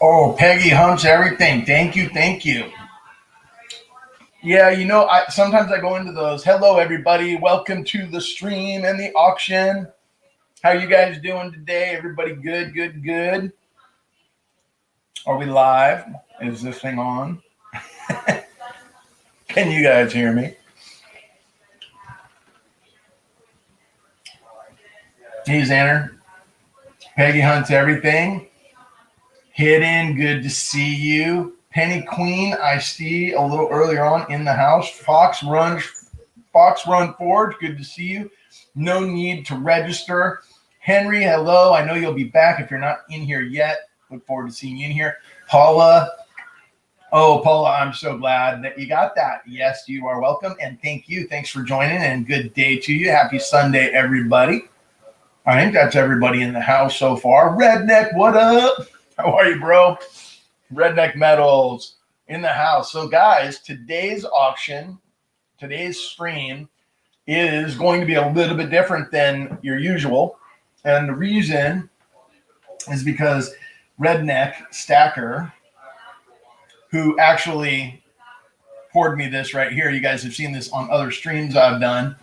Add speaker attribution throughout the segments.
Speaker 1: Oh, Peggy Hunts everything. Thank you, thank you. Yeah, sometimes I go into those. Hello, everybody. Welcome to the stream and the auction. How you guys doing today? Everybody good, good, good? Are we live? Is this thing on? Can you guys hear me? Hey, Xander. Peggy Hunts everything. Hidden, good to see you. Penny Queen, I see a little earlier on in the house. Fox Run Forge, good to see you. No need to register. Henry, hello. I know you'll be back if you're not in here yet. Look forward to seeing you in here. Paula. Oh, Paula, I'm so glad that you got that. Yes, you are welcome. And thank you. Thanks for joining and good day to you. Happy Sunday, everybody. I think that's everybody in the house so far. Redneck, what up? How are you, bro? Redneck Metals in the house. So, guys, today's auction, today's stream is going to be a little bit different than your usual. And the reason is because Redneck Stacker, who actually poured me this right here, you guys have seen this on other streams I've done.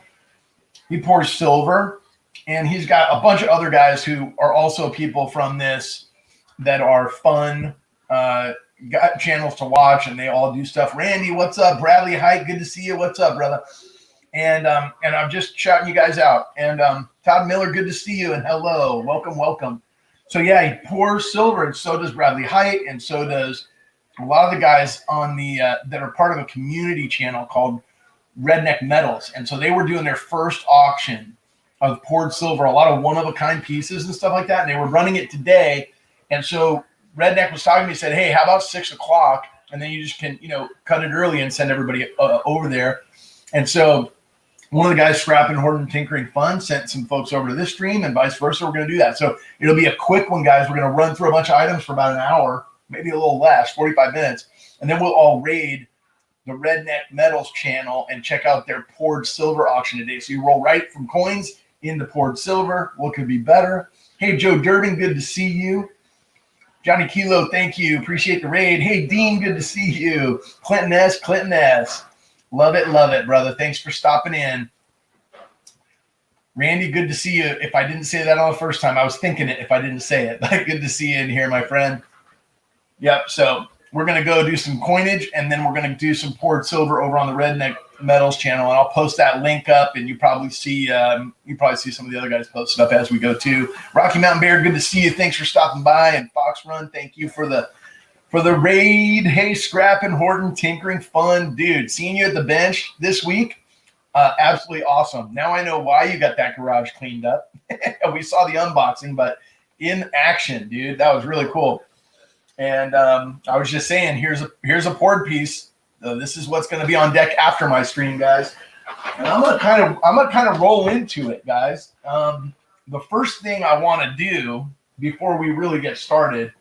Speaker 1: He pours silver, and he's got a bunch of other guys who are also people from this that are fun got channels to watch, and they all do stuff. Randy, what's up? Bradley Height, good to see you. What's up, brother? And I'm just shouting you guys out. And Todd Miller, good to see you. And hello, welcome. So yeah, he pours silver, and so does Bradley Height, and so does a lot of the guys on the that are part of a community channel called Redneck Metals. And so they were doing their first auction of poured silver, a lot of one-of-a-kind pieces and stuff like that, and they were running it today. And so Redneck was talking to me, said, hey, how about 6 o'clock? And then you just can, cut it early and send everybody over there. And so one of the guys, Scrapping, Hoarding, Tinkering Fun, sent some folks over to this stream, and vice versa. We're going to do that. So it'll be a quick one, guys. We're going to run through a bunch of items for about an hour, maybe a little less, 45 minutes. And then we'll all raid the Redneck Metals channel and check out their poured silver auction today. So you roll right from coins into poured silver. What could be better? Hey, Joe Durbin, good to see you. Johnny Kilo, thank you. Appreciate the raid. Hey, Dean, good to see you. Clinton S. Love it, brother. Thanks for stopping in. Randy, good to see you. If I didn't say that on the first time, I was thinking it if I didn't say it. Good to see you in here, my friend. Yep, so we're going to go do some coinage, and then we're going to do some poured silver over on the Redneck Metals channel, and I'll post that link up, and you probably see some of the other guys post stuff as we go too. Rocky Mountain Bear, good to see you. Thanks for stopping by. And Fox Run, thank you for the raid. Hey, Scrapping, Hoarding, Tinkering Fun, dude. Seeing you at the bench this week, absolutely awesome. Now I know why you got that garage cleaned up. We saw the unboxing, but in action, dude, that was really cool. And I was just saying, here's a poured piece. This is what's going to be on deck after my stream, guys. And I'm gonna kind of roll into it, guys. The first thing I want to do before we really get started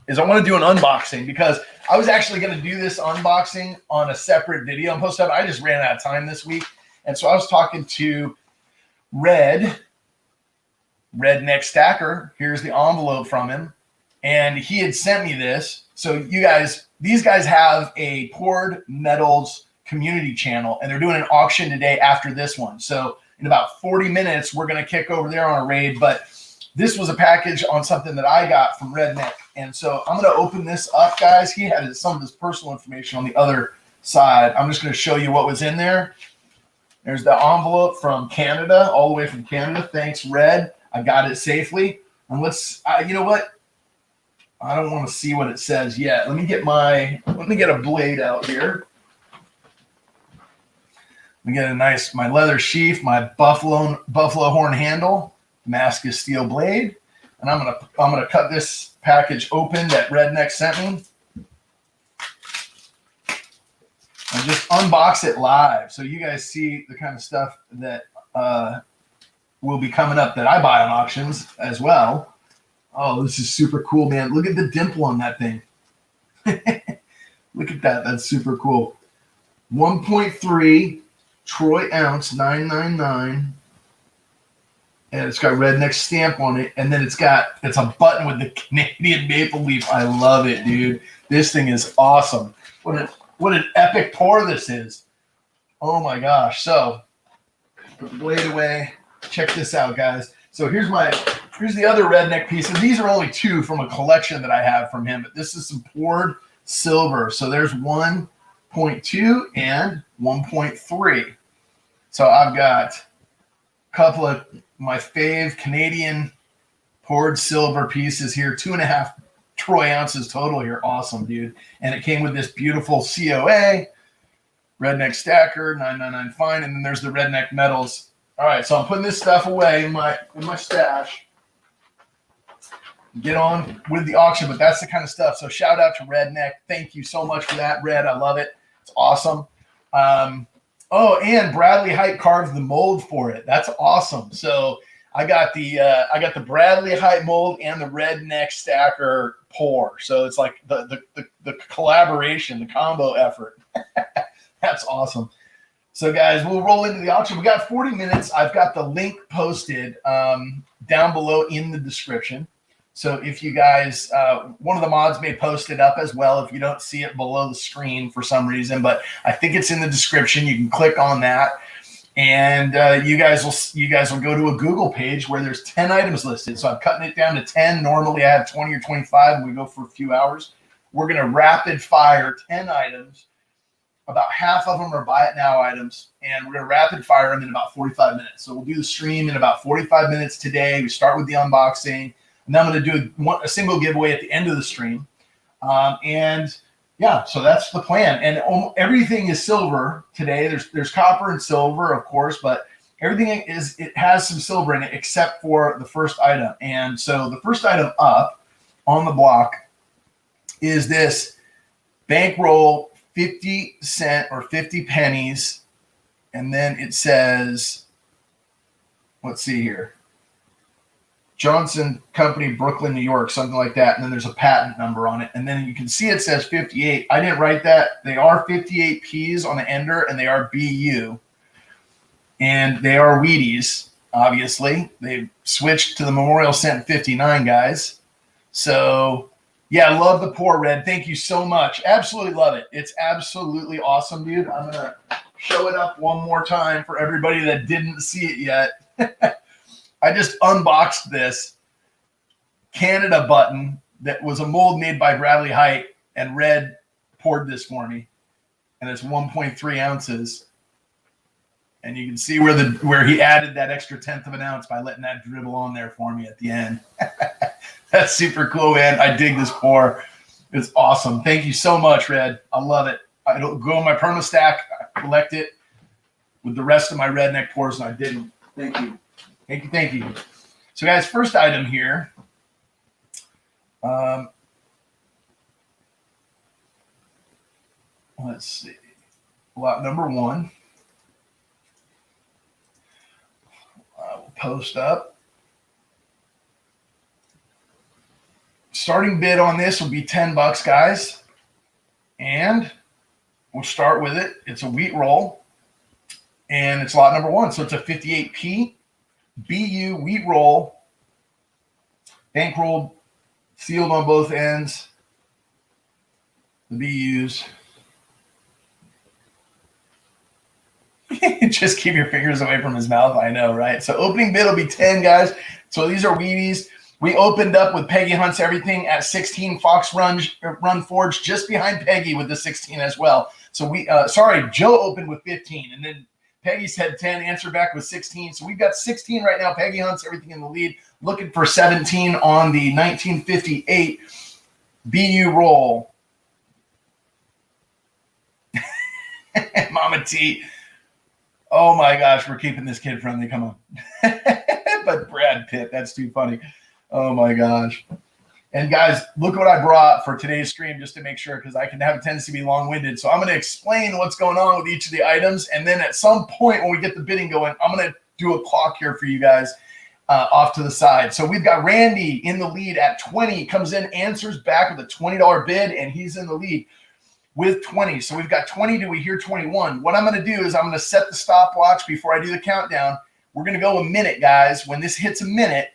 Speaker 1: is I want to do an unboxing, because I was actually going to do this unboxing on a separate video and post up. I just ran out of time this week, and so I was talking to Redneck Stacker. Here's the envelope from him. And he had sent me this. So these guys have a poured metals community channel, and they're doing an auction today after this one. So in about 40 minutes, we're going to kick over there on a raid. But this was a package on something that I got from Redneck. And so I'm going to open this up, guys. He had some of his personal information on the other side. I'm just going to show you what was in there. There's the envelope from Canada, all the way from Canada. Thanks, Red. I got it safely. And let's, you know what? I don't want to see what it says yet. Let me get a blade out here. Let me get my leather sheath, my buffalo horn handle, Damascus steel blade, and I'm gonna cut this package open that Redneck sent me, and just unbox it live so you guys see the kind of stuff that will be coming up that I buy on auctions as well. Oh, this is super cool, man. Look at the dimple on that thing. Look at that. That's super cool. 1.3 troy ounce, 999. and it's got redneck stamp on it, and then it's a button with the Canadian maple leaf. I love it, dude. This thing is awesome. What an epic pour this is. Oh my gosh. So put the blade away. Check this out, guys. So here's the other redneck pieces. These are only 2 from a collection that I have from him, but this is some poured silver. So there's 1.2 and 1.3. So I've got a couple of my fave Canadian poured silver pieces here, 2.5 troy ounces total here. Awesome, dude. And it came with this beautiful COA, redneck stacker, 999 fine, and then there's the redneck metals. All right, so I'm putting this stuff away in my stash. Get on with the auction, but that's the kind of stuff. So shout out to Redneck. Thank you so much for that, Red. I love it. It's awesome. Oh, and Bradley Height carved the mold for it. That's awesome. So I got the Bradley Height mold and the Redneck stacker pour. So it's like the collaboration, the combo effort. That's awesome. So guys, we'll roll into the auction. We got 40 minutes. I've got the link posted down below in the description. So if you guys, one of the mods may post it up as well if you don't see it below the screen for some reason, but I think it's in the description. You can click on that, and you guys will go to a Google page where there's 10 items listed. So I'm cutting it down to 10. Normally I have 20 or 25, and we go for a few hours. We're going to rapid fire 10 items. About half of them are buy it now items, and we're going to rapid fire them in about 45 minutes. So we'll do the stream in about 45 minutes today. We start with the unboxing, and then I'm going to do a single giveaway at the end of the stream. And yeah, so that's the plan. And everything is silver today. There's copper and silver, of course, but everything it has some silver in it except for the first item. And so the first item up on the block is this bankroll 50 cent or 50 pennies. And then it says, let's see here, Johnson Company, Brooklyn, New York, something like that. And then there's a patent number on it. And then you can see it says 58. I didn't write that. They are 58 Ps on the ender, and they are BU. And they are Wheaties, obviously. They've switched to the Memorial Cent 59, guys. So, yeah, I love the pour, Red. Thank you so much. Absolutely love it. It's absolutely awesome, dude. I'm going to show it up one more time for everybody that didn't see it yet. I just unboxed this Canada button that was a mold made by Bradley Height, and Red poured this for me, and it's 1.3 ounces. And you can see where he added that extra 1/10 of an ounce by letting that dribble on there for me at the end. That's super cool, man. I dig this pour. It's awesome. Thank you so much, Red. I love it. It'll go in my perma stack. I collect it with the rest of my redneck pours, and I didn't. Thank you. Thank you, thank you. So, guys, first item here. Let's see. Lot number 1. I will post up. Starting bid on this will be $10, guys. And we'll start with it. It's a wheat roll, and it's lot number 1. So it's a 58P. BU wheat roll, bankrolled, sealed on both ends. The BUs. Just keep your fingers away from his mouth. I know, right? So opening bid will be 10, guys. So these are Wheaties. We opened up with Peggy Hunt's Everything at 16, Fox Run Forge just behind Peggy with the 16 as well. So Joe opened with 15, and then Peggy said 10, answer back with 16. So we've got 16 right now. Peggy Hunt's Everything in the lead. Looking for 17 on the 1958 BU roll. Mama T. Oh my gosh, we're keeping this kid friendly. Come on. But Brad Pitt, that's too funny. Oh my gosh. And guys, look what I brought for today's stream just to make sure, because I can have a tendency to be long-winded. So I'm going to explain what's going on with each of the items. And then at some point when we get the bidding going, I'm going to do a clock here for you guys off to the side. So we've got Randy in the lead at 20, comes in, answers back with a $20 bid, and he's in the lead with 20. So we've got 20. Do we hear 21? What I'm going to do is I'm going to set the stopwatch before I do the countdown. We're going to go a minute, guys. When this hits a minute,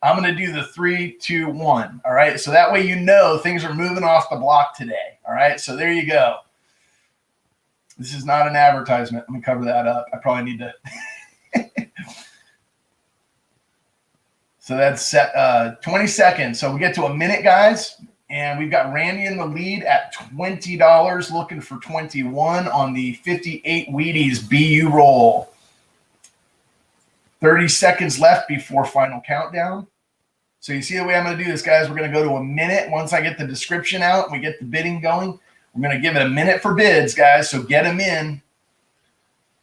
Speaker 1: I'm going to do the 3, 2, 1. All right. So that way, you know, things are moving off the block today. All right. So there you go. This is not an advertisement. Let me cover that up. I probably need to. So that's set 20 seconds. So we get to a minute, guys. And we've got Randy in the lead at $20, looking for 21 on the 58 Wheaties BU roll. 30 seconds left before final countdown. So you see the way I'm going to do this, guys. We're going to go to a minute. Once I get the description out and we get the bidding going, we're going to give it a minute for bids, guys. So get them in.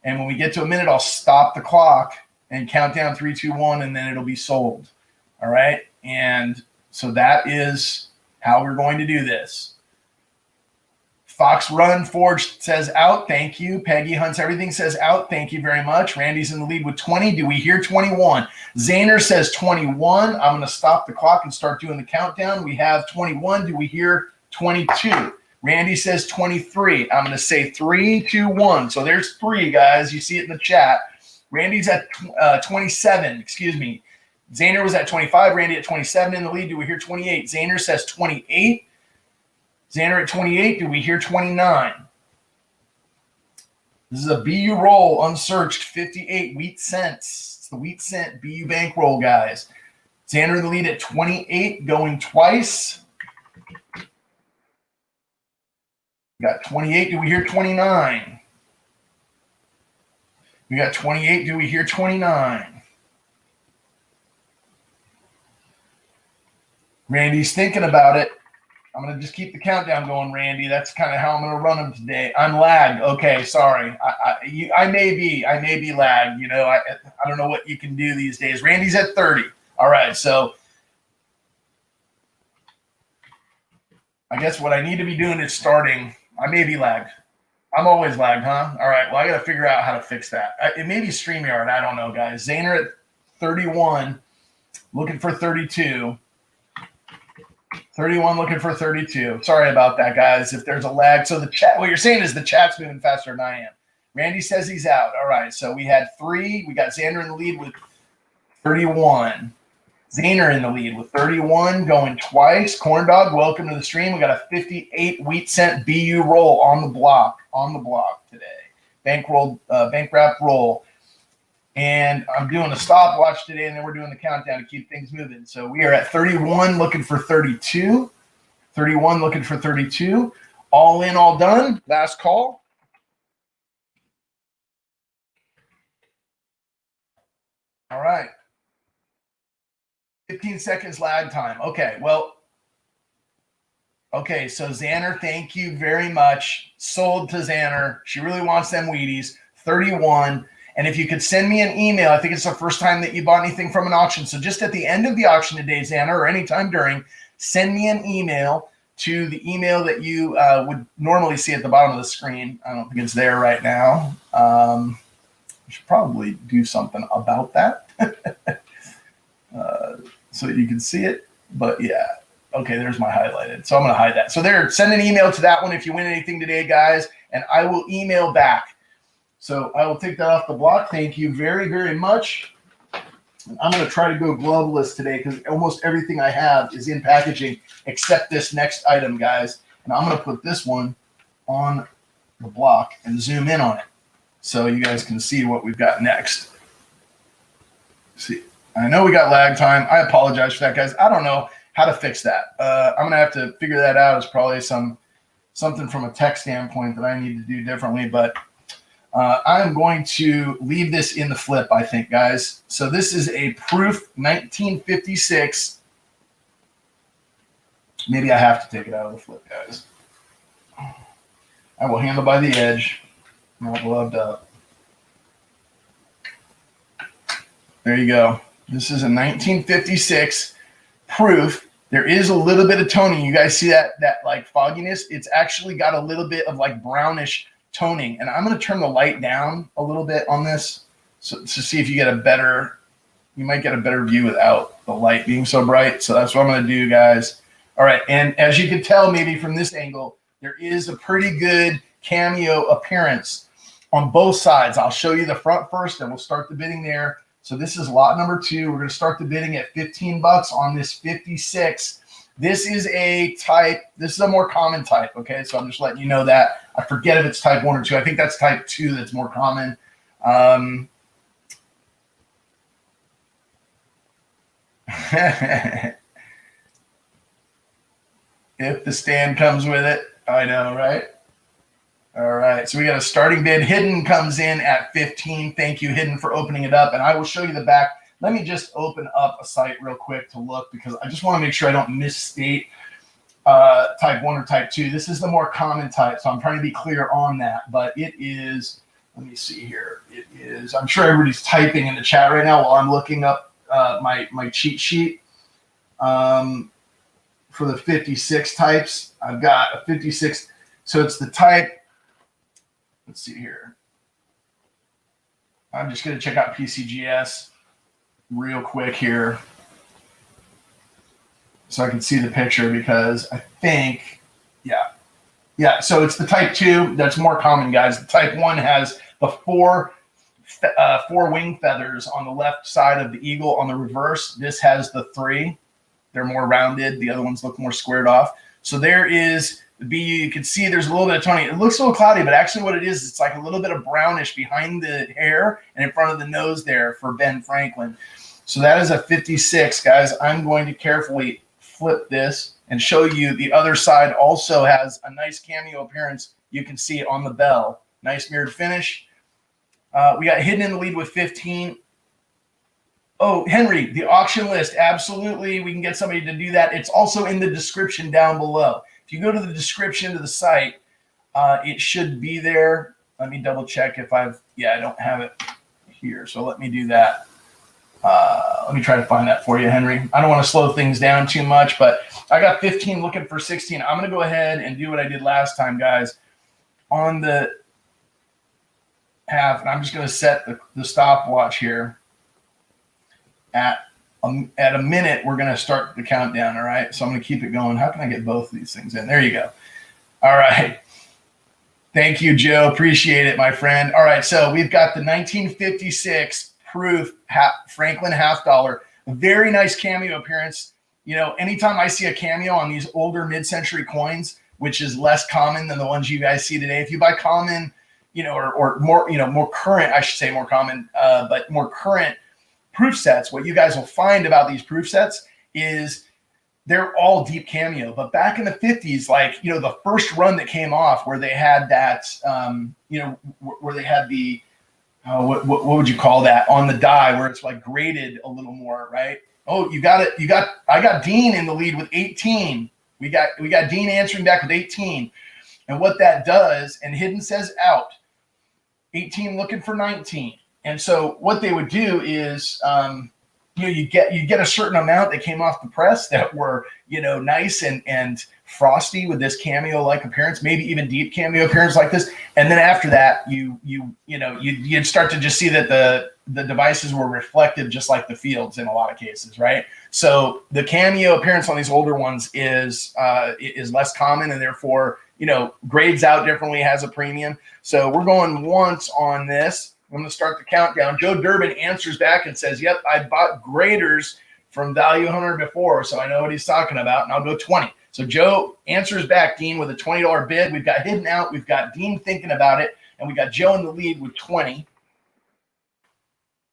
Speaker 1: And when we get to a minute, I'll stop the clock and count down 3, 2, 1, and then it'll be sold. All right. And so that is how we're going to do this. Fox Run Forged says out. Thank you. Peggy Hunts Everything says out. Thank you very much. Randy's in the lead with 20. Do we hear 21? Zahner says 21. I'm going to stop the clock and start doing the countdown. We have 21. Do we hear 22? Randy says 23. I'm going to say 3, 2, 1. So there's 3, guys. You see it in the chat. Randy's at 27. Excuse me. Zahner was at 25. Randy at 27 in the lead. Do we hear 28? Zahner says 28. Zahner at 28. Do we hear 29? This is a BU roll, unsearched, 58 wheat cents. It's the wheat cent BU bankroll, guys. Zahner in the lead at 28, going twice. We got 28. Do we hear 29? We got 28. Do we hear 29? Randy's thinking about it. I'm going to just keep the countdown going, Randy. That's kind of how I'm going to run them today. I'm lagged. Okay, sorry. I may be lagged. You know, I don't know what you can do these days. Randy's at 30. All right, so I guess what I need to be doing is starting. I may be lagged. I'm always lagged, huh? All right, well, I got to figure out how to fix that. It may be StreamYard. I don't know, guys. Zahner at 31, looking for 32. 31 looking for 32. Sorry about that, guys, if there's a lag. So the chat, what you're saying is the chat's moving faster than I am. Randy says he's out. All right, so we had 3. We got Zahner in the lead with 31. Zahner in the lead with 31, going twice. Corn Dog, welcome to the stream. We got a 58 wheat cent BU roll on the block today. Bank wrap roll. And I'm doing a stopwatch today, and then we're doing the countdown to keep things moving. So we are at 31, looking for 32. 31, looking for 32. All in, all done. Last call. All right. 15 seconds lag time. Okay, well, okay, so Zahner, thank you very much. Sold to Zahner. She really wants them Wheaties. 31. And if you could send me an email, I think it's the first time that you bought anything from an auction. So just at the end of the auction today, Zahner, or anytime during, send me an email to the email that you would normally see at the bottom of the screen. I don't think it's there right now. I should probably do something about that so that you can see it. But yeah, okay, there's my highlighted. So I'm going to hide that. So there, send an email to that one if you win anything today, guys, and I will email back. So I will take that off the block. Thank you very, very much. I'm going to try to go globalist today because almost everything I have is in packaging except this next item, guys. And I'm going to put this one on the block and zoom in on it so you guys can see what we've got next. See, I know we got lag time. I apologize for that, guys. I don't know how to fix that. I'm going to have to figure that out. It's probably something from a tech standpoint that I need to do differently, but I'm going to leave this in the flip, I think, guys. So this is a proof 1956. Maybe I have to take it out of the flip, guys. I will handle by the edge. All gloved up. There you go. This is a 1956 proof. There is a little bit of toning. You guys see that like fogginess? It's actually got a little bit of like brownish toning, and I'm going to turn the light down a little bit on this so to see if you might get a better view without the light being so bright. So that's what I'm going to do, guys. All right, and as you can tell maybe from this angle, there is a pretty good cameo appearance on both sides. I'll show you the front first, and we'll start the bidding there. So this is lot number 2. We're going to start the bidding at $15 on this 56. This is a type. This is a more common type. Okay, so I'm just letting you know that. I forget if it's type 1 or 2. I think that's type 2 that's more common. If the stand comes with it. I know, right? All right, so we got a starting bid. Hidden comes in at 15. Thank you, Hidden, for opening it up. And I will show you the back. Let me just open up a site real quick to look, because I just want to make sure I don't misstate type 1 or type 2. This is the more common type, so I'm trying to be clear on that. But it is, let me see here. It is, I'm sure everybody's typing in the chat right now while I'm looking up my cheat sheet. For the 56 types, I've got a 56. So it's the type. Let's see here. I'm just going to check out PCGS real quick here so I can see the picture, because I think, yeah. So it's the type 2 that's more common, guys. The type 1 has the four wing feathers on the left side of the eagle. On the reverse, this has the 3. They're more rounded. The other ones look more squared off. So there is the BU. You can see there's a little bit of toning. It looks a little cloudy, but actually what it is, it's like a little bit of brownish behind the hair and in front of the nose there for Ben Franklin. So that is a 56, guys. I'm going to carefully flip this and show you the other side also has a nice cameo appearance. You can see on the bell. Nice mirrored finish. We got Hidden in the lead with 15. Oh, Henry, the auction list. Absolutely. We can get somebody to do that. It's also in the description down below. If you go to the description of the site, it should be there. Let me double check if I don't have it here. So let me do that. Let me try to find that for you, Henry. I don't want to slow things down too much, but I got 15 looking for 16. I'm going to go ahead and do what I did last time, guys. On the half, and I'm just going to set the stopwatch here. At a minute, we're going to start the countdown, all right? So I'm going to keep it going. How can I get both of these things in? There you go. All right. Thank you, Joe. Appreciate it, my friend. All right, so we've got the 1956 proof Franklin half dollar. A very nice cameo appearance. You know, anytime I see a cameo on these older mid-century coins, which is less common than the ones you guys see today, if you buy common, you know, or more, you know, more current, I should say more common, but more current proof sets, what you guys will find about these proof sets is they're all deep cameo. But back in the 50s, like, you know, the first run that came off where they had that, you know, where they had the, what would you call that on the die, where it's like graded a little more, right? Oh, you got it. I got Dean in the lead with 18. We got Dean answering back with 18. And what that does, and Hidden says out, 18 looking for 19. And so what they would do is, you know, you get a certain amount that came off the press that were, you know, nice and frosty with this cameo-like appearance, maybe even deep cameo appearance like this. And then after that, you'd start to just see that the devices were reflective, just like the fields in a lot of cases, right? So the cameo appearance on these older ones is less common, and therefore, you know, grades out differently, has a premium. So we're going once on this. I'm going to start the countdown. Joe Durbin answers back and says, yep, I bought graders from Val Hunter before, so I know what he's talking about, and I'll go 20. So Joe answers back, Dean, with a $20 bid. We've got Hidden out. We've got Dean thinking about it, and we got Joe in the lead with 20.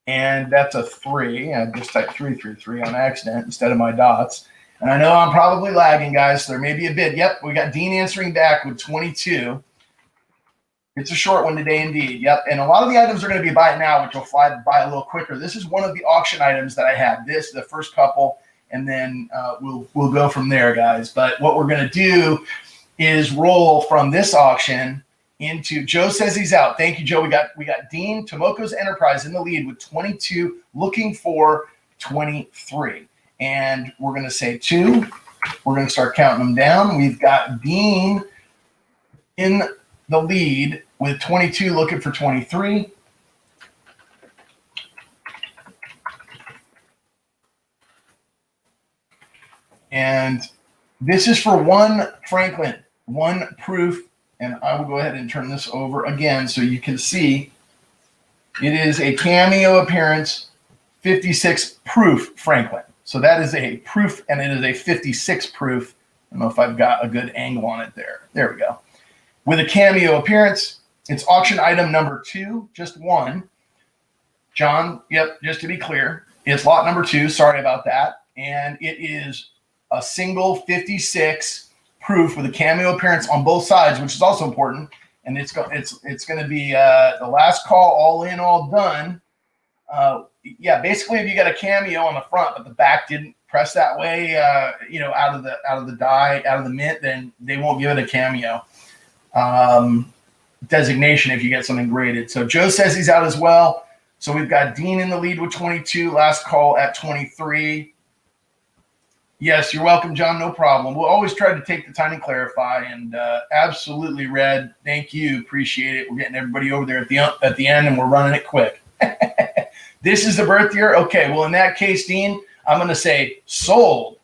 Speaker 1: And that's a 3. I just typed 333 on accident instead of my dots. And I know I'm probably lagging, guys, so there may be a bid. Yep, we got Dean answering back with 22. It's a short one today indeed. Yep. And a lot of the items are going to be buy now, which will fly by a little quicker. This is one of the auction items that I had. This, the first couple, and then we'll go from there, guys. But what we're going to do is roll from this auction into, Joe says he's out. Thank you, Joe. We got Dean Tomoko's Enterprise in the lead with 22, looking for 23. And we're going to say 2. We're going to start counting them down. We've got Dean in the lead with 22, looking for 23. And this is for one Franklin, one proof And I will go ahead and turn this over again so you can see it is a cameo appearance 56 proof Franklin. So that is a proof, and it is a 56 proof. I don't know if I've got a good angle on it there. There we go. With a cameo appearance, it's auction item number 2, just 1. John, yep, just to be clear, it's lot number 2. Sorry about that. And it is a single 56 proof with a cameo appearance on both sides, which is also important. And it's going to be the last call, all in, all done. Yeah, basically, if you got a cameo on the front, but the back didn't press that way, out of the die, out of the mint, then they won't give it a cameo designation if you get something graded. So Joe says he's out as well. So we've got Dean in the lead with 22, last call at 23. Yes, you're welcome, John. No problem. We'll always try to take the time and clarify. And absolutely, Red. Thank you. Appreciate it. We're getting everybody over there at the end, and we're running it quick. This is the birth year. Okay. Well, in that case, Dean, I'm going to say sold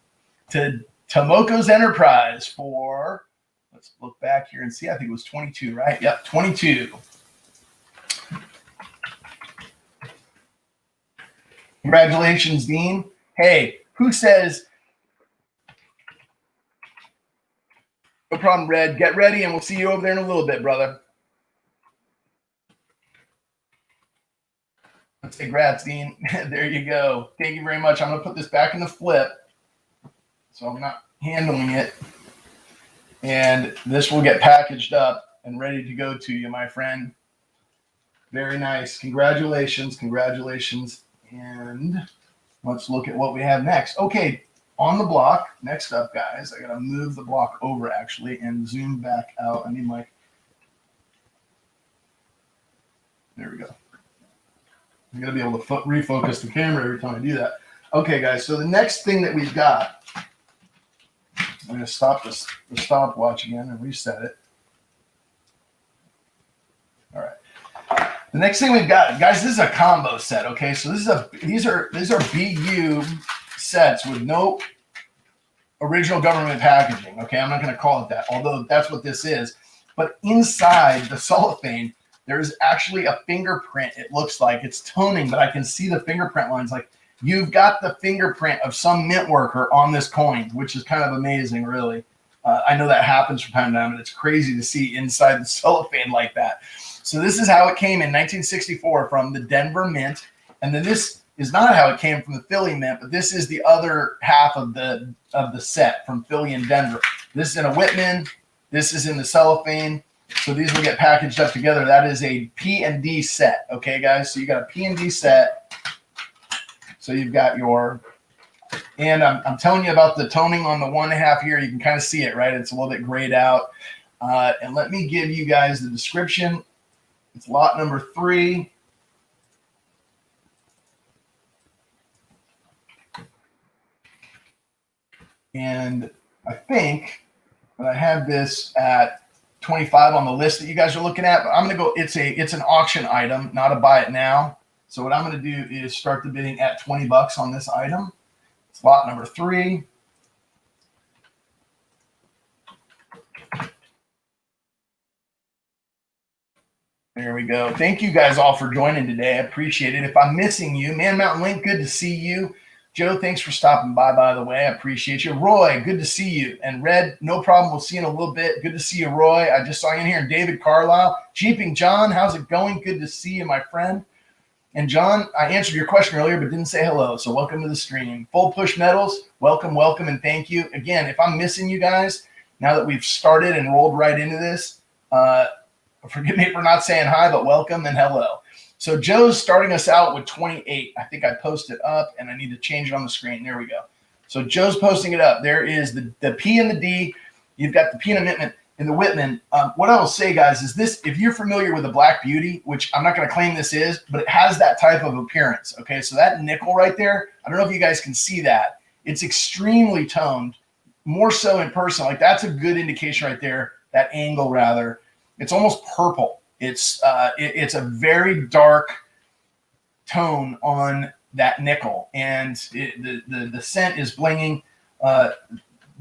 Speaker 1: to Tomoko's Enterprise for. Let's look back here and see. I think it was 22, right? Yep, 22. Congratulations, Dean. Hey, who says? No problem, Red. Get ready, and we'll see you over there in a little bit, brother. Let's say congrats, Dean. There you go. Thank you very much. I'm going to put this back in the flip, so I'm not handling it. And this will get packaged up and ready to go to you, my friend. Very nice. Congratulations. Congratulations. And let's look at what we have next. Okay. On the block, next up, guys, I got to move the block over, actually, and zoom back out. I mean, there we go. I'm going to be able to refocus the camera every time I do that. Okay, guys, so the next thing that we've got, I'm going to stop the stopwatch again and reset it. All right. The next thing we've got, guys, this is a combo set, okay? So these are BU sets with no original government packaging. Okay, I'm not going to call it that, although that's what this is. But inside the cellophane, there is actually a fingerprint. It looks like it's toning, but I can see the fingerprint lines. Like you've got the fingerprint of some mint worker on this coin, which is kind of amazing, really. I know that happens from time to time, and it's crazy to see inside the cellophane like that. So this is how it came in 1964 from the Denver Mint, and then this is not how it came from the Philly Mint, but this is the other half of the set from Philly and Denver. This is in a Whitman. This is in the cellophane. So these will get packaged up together. That is a P&D set. Okay, guys? So you got a P&D set. So you've got your, and I'm telling you about the toning on the 1.5 here. You can kind of see it, right? It's a little bit grayed out. And let me give you guys the description. It's lot number 3. And I think that I have this at 25 on the list that you guys are looking at. But I'm going to go. It's an auction item, not a buy it now. So what I'm going to do is start the bidding at $20 on this item. It's lot number 3. There we go. Thank you guys all for joining today. I appreciate it. If I'm missing you, Man Mountain Link, good to see you. Joe, thanks for stopping by the way. I appreciate you. Roy, good to see you. And Red, no problem. We'll see you in a little bit. Good to see you, Roy. I just saw you in here. And David Carlisle. Jeeping John, how's it going? Good to see you, my friend. And John, I answered your question earlier, but didn't say hello. So welcome to the stream. Full Push Metals, welcome, and thank you. Again, if I'm missing you guys, now that we've started and rolled right into this, forgive me for not saying hi, but welcome and hello. So Joe's starting us out with 28. I think I posted up, and I need to change it on the screen. There we go. So Joe's posting it up. There is the P and the D. You've got the P and the Whitman. What I will say, guys, is this: if you're familiar with the Black Beauty, which I'm not going to claim this is, but it has that type of appearance. Okay, so that nickel right there, I don't know if you guys can see that. It's extremely toned, more so in person. Like that's a good indication right there. That angle, rather, it's almost purple. It's a very dark tone on that nickel, and the scent is blinging.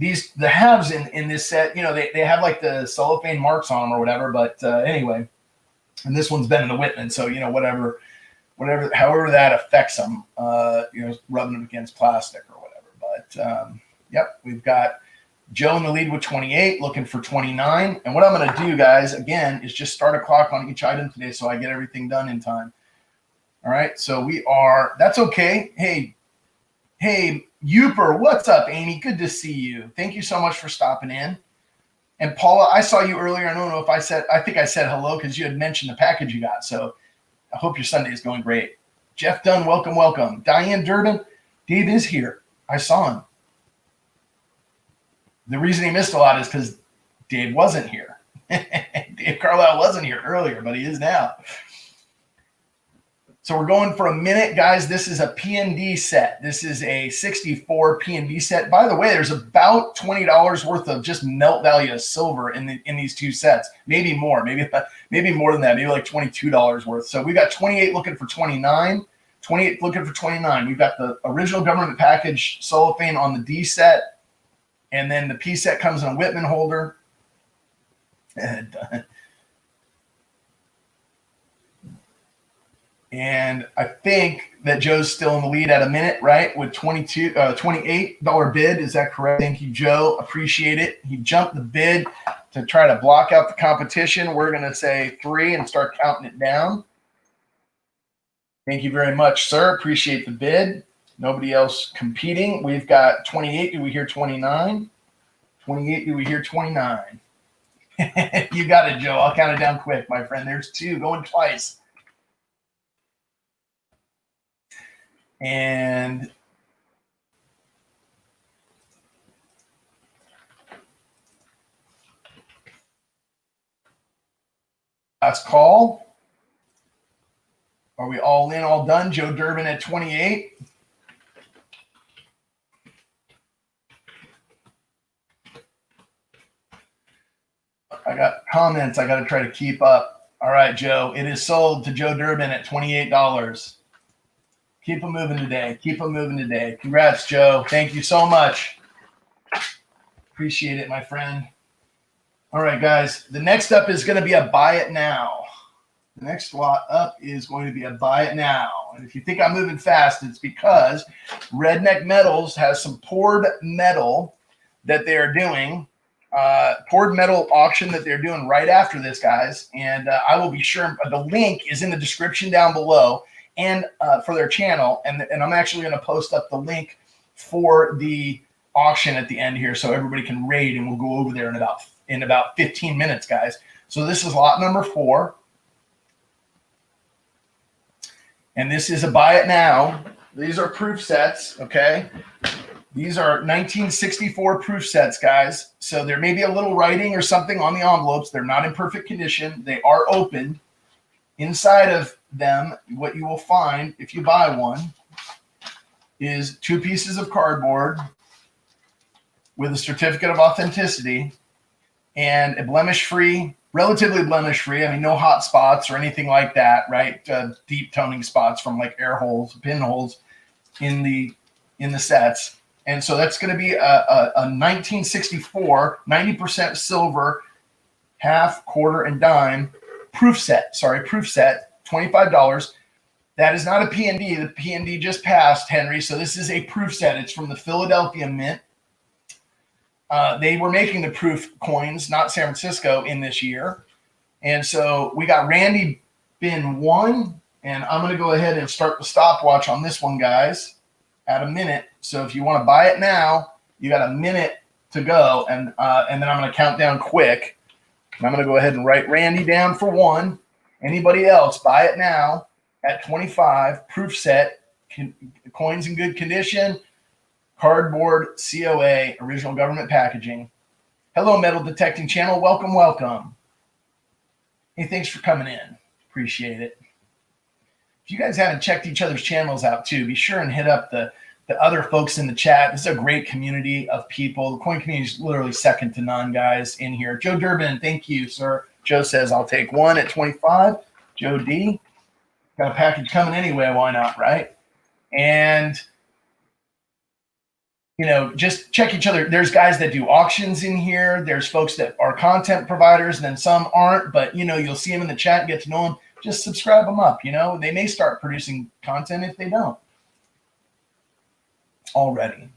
Speaker 1: the halves in this set, you know, they have like the cellophane marks on them or whatever. But anyway, and this one's been in the Whitman, so you know, however that affects them, you know, rubbing them against plastic or whatever. But yep, we've got Joe in the lead with 28, looking for 29. And what I'm going to do, guys, again, is just start a clock on each item today so I get everything done in time. All right, so that's okay. Hey, Youper, what's up, Amy? Good to see you. Thank you so much for stopping in. And Paula, I saw you earlier. I don't know if I think I said hello because you had mentioned the package you got. So I hope your Sunday is going great. Jeff Dunn, welcome, welcome. Diane Durbin, Dave is here. I saw him. The reason he missed a lot is because Dave wasn't here. Dave Carlisle wasn't here earlier, but he is now. So we're going for a minute, guys. This is a P&D set. This is a 64 P&D set. By the way, there's about $20 worth of just melt value of silver in these two sets. Maybe more. Maybe more than that. Maybe like $22 worth. So we got 28 looking for 29. 28 looking for 29. We've got the original government package cellophane on the D set. And then the P set comes in a Whitman holder. And I think that Joe's still in the lead at a minute, right? With $28 bid. Is that correct? Thank you, Joe. Appreciate it. He jumped the bid to try to block out the competition. We're going to say 3 and start counting it down. Thank you very much, sir. Appreciate the bid. Nobody else competing. We've got 28. Do we hear 29? 28. Do we hear 29? You got it, Joe. I'll count it down quick, my friend. There's 2 going twice. And last call. Are we all in, all done? Joe Durbin at 28. I got comments. I got to try to keep up. All right, Joe. It is sold to Joe Durbin at $28. Keep them moving today. Keep them moving today. Congrats, Joe. Thank you so much. Appreciate it, my friend. All right, guys. The next up is going to be a buy it now. The next lot up is going to be a buy it now. And if you think I'm moving fast, it's because Redneck Metals has some poured metal that they're doing. Poured metal auction that they're doing right after this, guys. And I will be sure the link is in the description down below. And for their channel, and I'm actually going to post up the link for the auction at the end here, so everybody can raid, and we'll go over there in about 15 minutes, guys. So this is lot number 4, and this is a buy it now. These are proof sets, okay? These are 1964 proof sets, guys. So there may be a little writing or something on the envelopes. They're not in perfect condition. They are opened. Inside of them, what you will find if you buy one is 2 pieces of cardboard with a certificate of authenticity and a blemish-free, relatively blemish-free. I mean, no hot spots or anything like that, right? Deep toning spots from like air holes, pinholes in the sets. And so that's going to be a 1964, 90% silver, half, quarter, and dime proof set, $25. That is not a P&D. The P&D just passed, Henry. So this is a proof set. It's from the Philadelphia Mint. They were making the proof coins, not San Francisco, in this year. And so we got Randy bin 1, and I'm going to go ahead and start the stopwatch on this one, guys, at a minute. So if you want to buy it now, you got a minute to go, and then I'm going to count down quick. And I'm going to go ahead and write Randy down for 1. Anybody else, buy it now at 25. Proof set, coins in good condition, cardboard, COA, original government packaging. Hello, Metal Detecting Channel. Welcome, welcome. Hey, thanks for coming in. Appreciate it. If you guys haven't checked each other's channels out too, be sure and hit up the other folks in the chat. This is a great community of people. The coin community is literally second to none, guys, in here. Joe Durbin, thank you, sir. Joe says, I'll take 1 at 25. Joe D. Got a package coming anyway. Why not, right? And just check each other. There's guys that do auctions in here. There's folks that are content providers, and then some aren't, but you'll see them in the chat and get to know them. Just subscribe them up. They may start producing content if they don't already.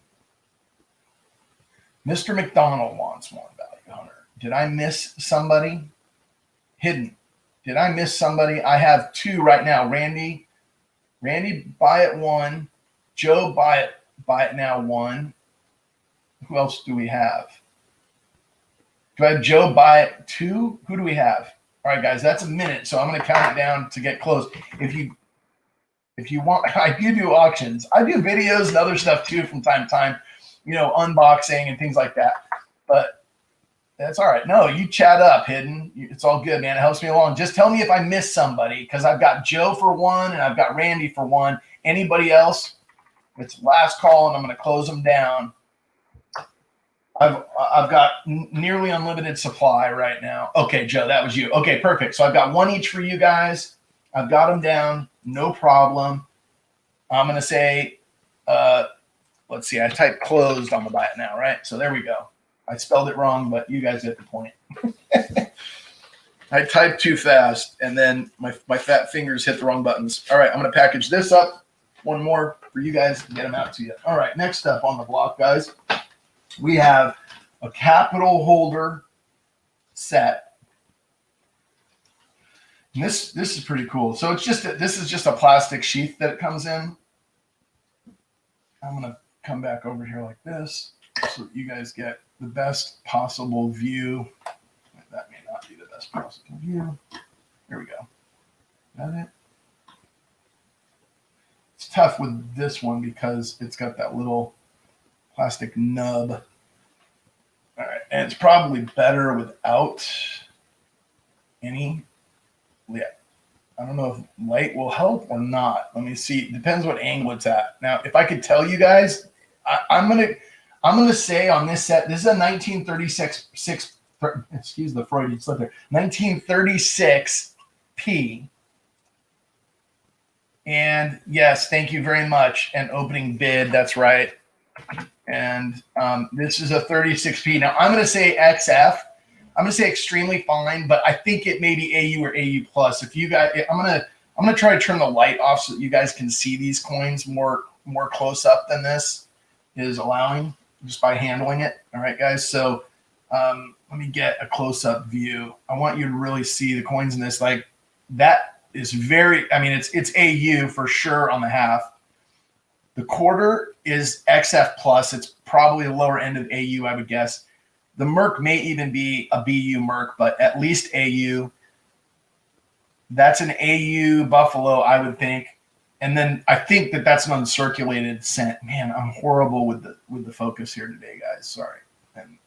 Speaker 1: Mr. McDonald wants one, Value Hunter. Did I miss somebody? Hidden. Did I miss somebody? I have 2 right now. Randy, buy it 1. Joe, buy it now 1. Who else do we have? Do I have Joe buy it 2? Who do we have? All right, guys, that's a minute, so I'm going to count it down to get close. If you want, I do auctions. I do videos and other stuff too from time to time, unboxing and things like that. But that's all right. No, you chat up, Hidden. It's all good, man. It helps me along. Just tell me if I miss somebody, because I've got Joe for 1 and I've got Randy for 1. Anybody else? It's last call, and I'm going to close them down. I've got nearly unlimited supply right now. Okay, Joe, that was you. Okay, perfect. So I've got 1 each for you guys. I've got them down. No problem. I'm going to say, let's see, I typed closed on the buy it now, right? So there we go. I spelled it wrong, but you guys get the point. I typed too fast, and then my fat fingers hit the wrong buttons. All right, I'm going to package this up. 1 more for you guys and get them out to you. All right, next up on the block, guys, we have a capital holder set. And this is pretty cool. So this is just a plastic sheath that it comes in. I'm going to come back over here like this so that you guys get the best possible view. That may not be the best possible view. Here we go. Is that it? It's tough with this one because it's got that little plastic nub. All right, and it's probably better without any. Yeah, I don't know if light will help or not. Let me see. It depends what angle it's at. Now, if I could tell you guys, I'm gonna say on this set, this is a 1936. Excuse the Freudian slip there. 1936 P. And yes, thank you very much. An opening bid. That's right. And this is a 36P. Now I'm going to say XF. I'm going to say extremely fine, but I think it may be AU or AU plus. If you guys, I'm going to try to turn the light off so that you guys can see these coins more close up than this is allowing, just by handling it. All right, guys. So let me get a close up view. I want you to really see the coins in this. Like that is very. I mean, it's AU for sure on the half. The quarter is XF plus. It's probably the lower end of AU, I would guess. The Merc may even be a BU Merc, but at least AU. That's an AU Buffalo, I would think. And then I think that's an uncirculated cent. Man, I'm horrible with the focus here today, guys. Sorry. And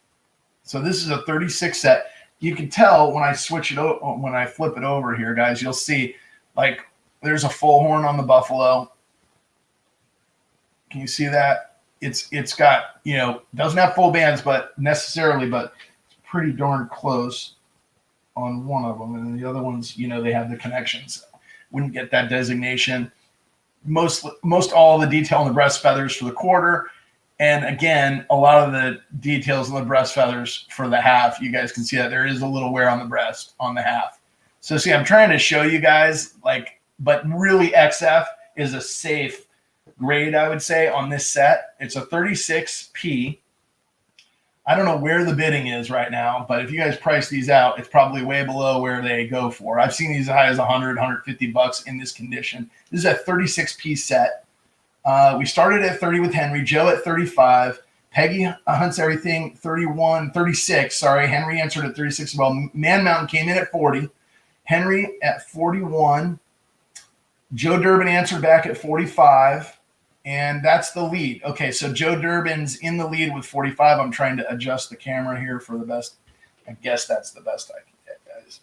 Speaker 1: so this is a 36 set. You can tell when I switch it over, when I flip it over here, guys, you'll see like there's a full horn on the Buffalo. Can you see that? It's got, doesn't have full bands, but it's pretty darn close on one of them. And the other ones, they have the connections. Wouldn't get that designation. Most all the detail on the breast feathers for the quarter. And again, a lot of the details on the breast feathers for the half. You guys can see that there is a little wear on the breast on the half. So see, I'm trying to show you guys but really XF is a safe grade, I would say, on this set. It's a 36P. I don't know where the bidding is right now, but if you guys price these out, it's probably way below where they go for. I've seen these as high as 100, 150 bucks in this condition. This is a 36P set. We started at 30 with Henry, Joe at 35, Peggy Hunts Everything 31, 36. Sorry, Henry answered at 36 as well. Man Mountain came in at 40, Henry at 41, Joe Durbin answered back at 45. And that's the lead. Okay, so Joe Durbin's in the lead with 45. I'm trying to adjust the camera here for the best. I guess that's the best I can get, guys.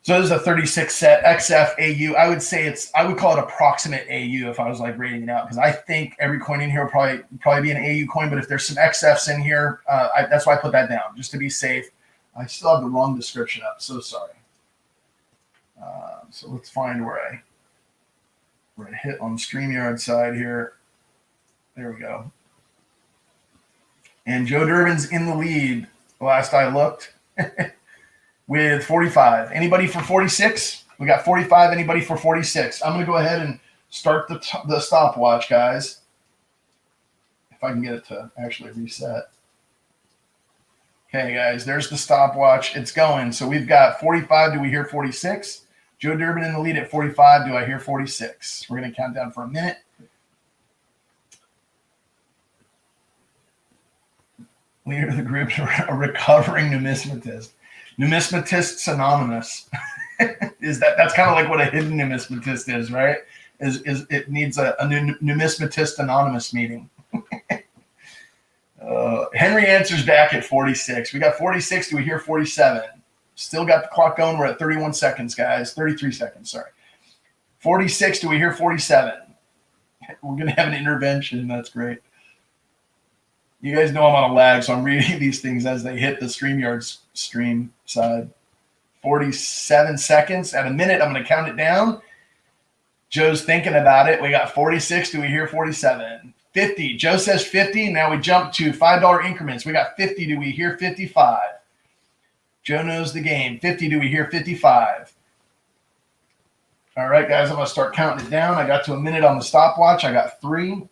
Speaker 1: So this is a 36 set XF AU. I would call it approximate AU if I was like rating it out, because I think every coin in here will probably be an AU coin. But if there's some XFs in here, that's why I put that down, just to be safe. I still have the wrong description up. So sorry. So let's find where I hit on the StreamYard side here. There we go. And Joe Durbin's in the lead, last I looked, with 45. Anybody for 46? We got 45. Anybody for 46? I'm going to go ahead and start the stopwatch, guys. If I can get it to actually reset. Okay, guys, there's the stopwatch. It's going. So we've got 45. Do we hear 46? Joe Durbin in the lead at 45. Do I hear 46? We're going to count down for a minute. Leader of the group, a recovering numismatist. Numismatists Anonymous. That's kind of like what a hidden numismatist is, right? Is it needs a numismatist Anonymous meeting. Henry answers back at 46. We got 46. Do we hear 47? Still got the clock going. We're at 31 seconds, guys. 33 seconds, sorry. 46. Do we hear 47? We're going to have an intervention. That's great. You guys know I'm on a lag, so I'm reading these things as they hit the StreamYard stream side. 47 seconds. At a minute, I'm going to count it down. Joe's thinking about it. We got 46. Do we hear 47? 50. Joe says 50. Now we jump to $5 increments. We got 50. Do we hear 55? Joe knows the game. 50. Do we hear 55? All right, guys, I'm going to start counting it down. I got to a minute on the stopwatch. I got 3.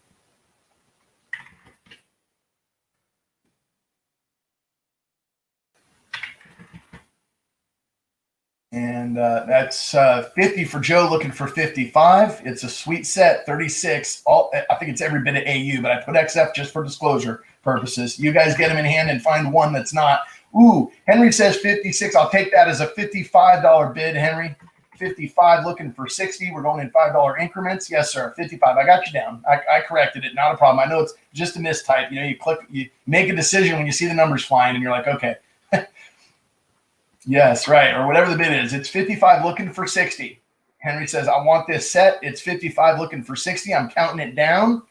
Speaker 1: And that's 50 for Joe, looking for 55. It's a sweet set, 36. I think it's every bit of AU, but I put XF just for disclosure purposes. You guys get them in hand and find one that's not. Ooh, Henry says 56. I'll take that as a $55 bid, Henry. 55, looking for 60. We're going in $5 increments. Yes, sir, 55. I got you down. I corrected it. Not a problem. I know it's just a mistype. You know, you make a decision when you see the numbers flying, and you're like, okay. Yes, right, or whatever the bid is. It's 55 looking for 60. Henry says, I want this set. It's 55 looking for 60. I'm counting it down.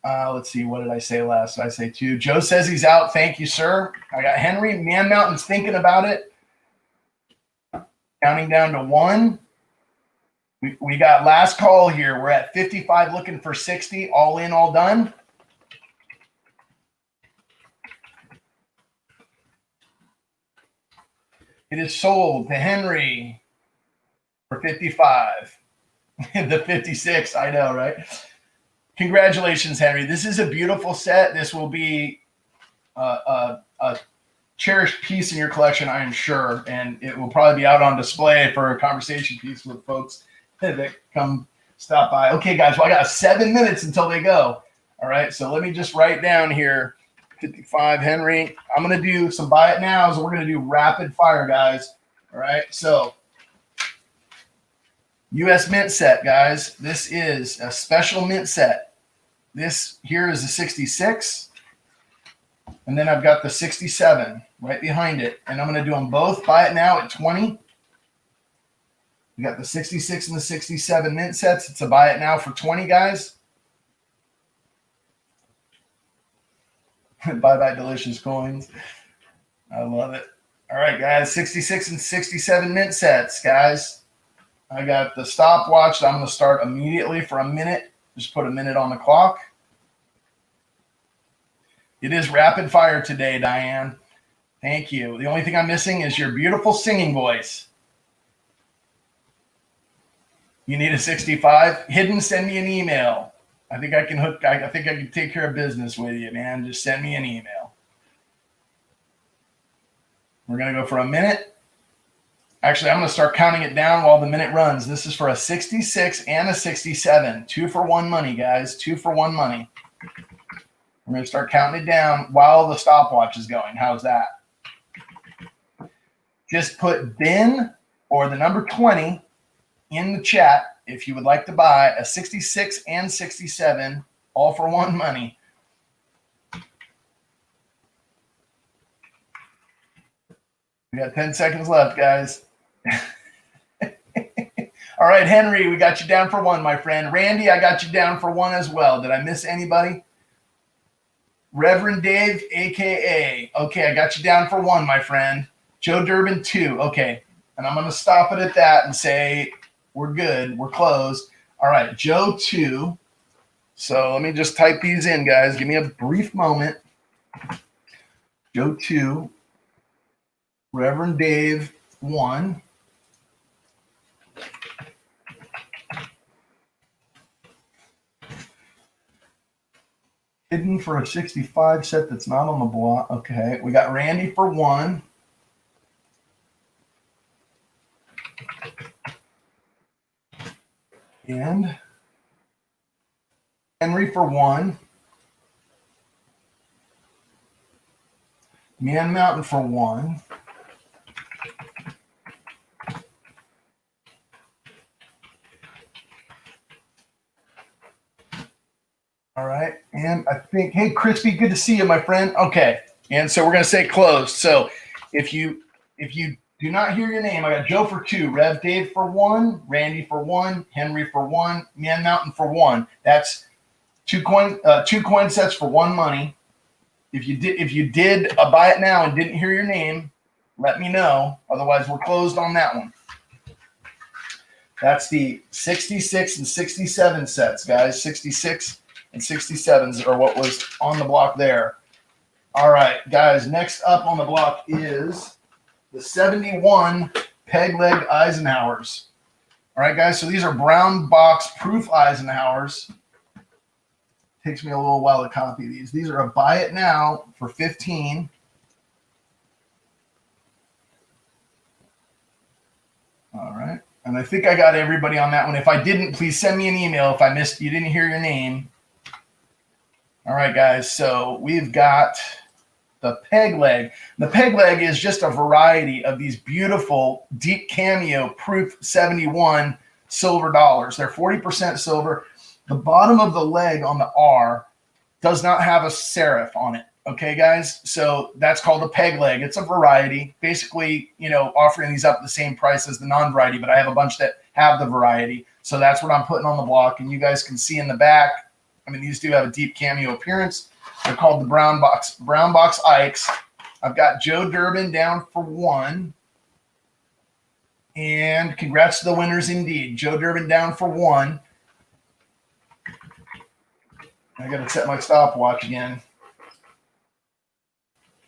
Speaker 1: Let's see, what did I say last? Did I say 2? Joe says he's out. Thank you, sir. I got Henry. Man Mountain's thinking about it. Counting down to 1. We got last call here. We're at 55 looking for 60. All in, all done. It is sold to Henry for 55. The 56, I know, right? Congratulations, Henry. This is a beautiful set. This will be a cherished piece in your collection, I am sure, and it will probably be out on display for a conversation piece with folks that come stop by. Okay, guys, well, I got 7 minutes until they go. All right, so let me just write down here. 55, Henry. I'm going to do some buy it nows, and we're going to do rapid fire, guys. All right, so U.S. Mint set, guys. This is a special mint set. This here is a 66, and then I've got the 67 right behind it, and I'm going to do them both. Buy it now at 20. We got the 66 and the 67 mint sets. It's a buy it now for 20, guys. Bye-bye delicious coins. I love it. All right, guys, 66 and 67 mint sets, guys. I got the stopwatch that I'm going to start immediately for a minute. Just put a minute on the clock. It is rapid fire today, Diane. Thank you. The only thing I'm missing is your beautiful singing voice. You need a 65? Hidden, send me an email. I think I can take care of business with you, man. Just send me an email. We're going to go for a minute. Actually, I'm going to start counting it down while the minute runs. This is for a 66 and a 67. 2 for 1 money, guys. 2 for 1 money. We're going to start counting it down while the stopwatch is going. How's that? Just put bin or the number 20 in the chat if you would like to buy a 66 and 67, all for 1 money. We got 10 seconds left, guys. All right, Henry, we got you down for 1, my friend. Randy, I got you down for 1 as well. Did I miss anybody? Reverend Dave, a.k.a. Okay, I got you down for 1, my friend. Joe Durbin, 2. Okay, and I'm going to stop it at that and say we're good. We're closed. All right, Joe, 2. So let me just type these in, guys. Give me a brief moment. Joe 2, Reverend Dave 1. Hidden for a 65 set that's not on the block. Okay, we got Randy for 1. And Henry for 1. Man Mountain for 1. All right. And I think, hey, Crispy, good to see you, my friend. Okay. And so we're going to say closed. So if you do not hear your name, I got Joe for 2, Rev Dave for 1, Randy for 1, Henry for 1, Man Mountain for 1. That's two coin sets for 1 money. If you did a buy it now and didn't hear your name, let me know. Otherwise, we're closed on that one. That's the 66 and 67 sets, guys. 66 and 67s are what was on the block there. All right, guys. Next up on the block is the 71 peg leg Eisenhowers. All right, guys. So these are brown box proof Eisenhowers. Takes me a little while to copy these. These are a buy it now for 15. All right. And I think I got everybody on that one. If I didn't, please send me an email if I missed, you didn't hear your name. All right, guys. So we've got the peg leg. The peg leg is just a variety of these beautiful deep cameo proof 71 silver dollars. They're 40% silver. The bottom of the leg on the R does not have a serif on it. Okay, guys? So that's called a peg leg. It's a variety. Basically, offering these up at the same price as the non-variety, but I have a bunch that have the variety. So that's what I'm putting on the block. And you guys can see in the back, I mean, these do have a deep cameo appearance. They're called the brown box Ikes. I've got Joe Durbin down for 1. And congrats to the winners indeed. Joe Durbin down for 1. I got to set my stopwatch again.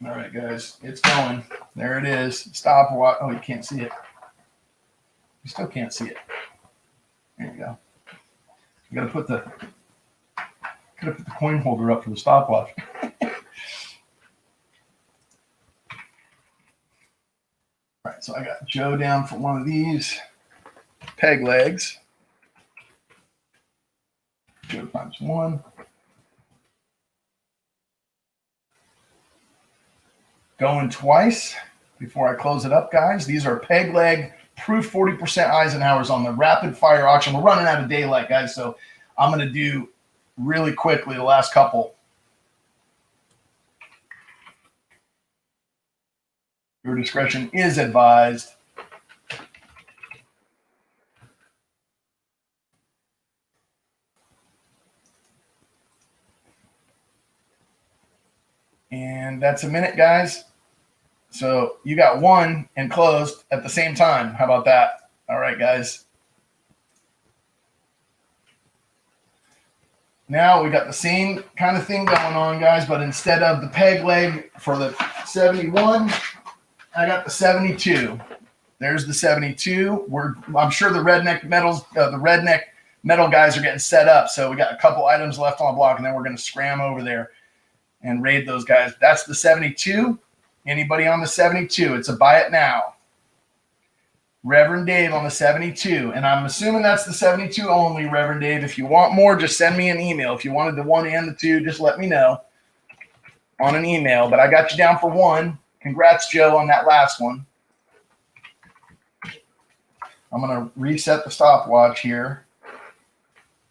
Speaker 1: All right, guys, it's going. There it is. Stopwatch. Oh, you can't see it. You still can't see it. There you go. You got to put the coin holder up for the stopwatch. All right, so I got Joe down for one of these peg legs. Joe times 1. Going twice before I close it up, guys. These are peg leg proof 40% Eisenhowers on the rapid fire auction. We're running out of daylight, guys, so I'm going to do really quickly the last couple. Your discretion is advised. And that's a minute, guys. So you got 1 and closed at the same time. How about that? All right, guys. Now we got the same kind of thing going on, guys, but instead of the peg leg for the 71, I got the 72. There's the 72. I'm sure the redneck metal guys are getting set up. So we got a couple items left on the block, and then we're going to scram over there and raid those guys. That's the 72. Anybody on the 72? It's a buy it now. Reverend Dave on the 72. And I'm assuming that's the 72 only, Reverend Dave. If you want more, just send me an email. If you wanted the 1 and the 2, just let me know on an email. But I got you down for 1. Congrats, Joe, on that last one. I'm going to reset the stopwatch here.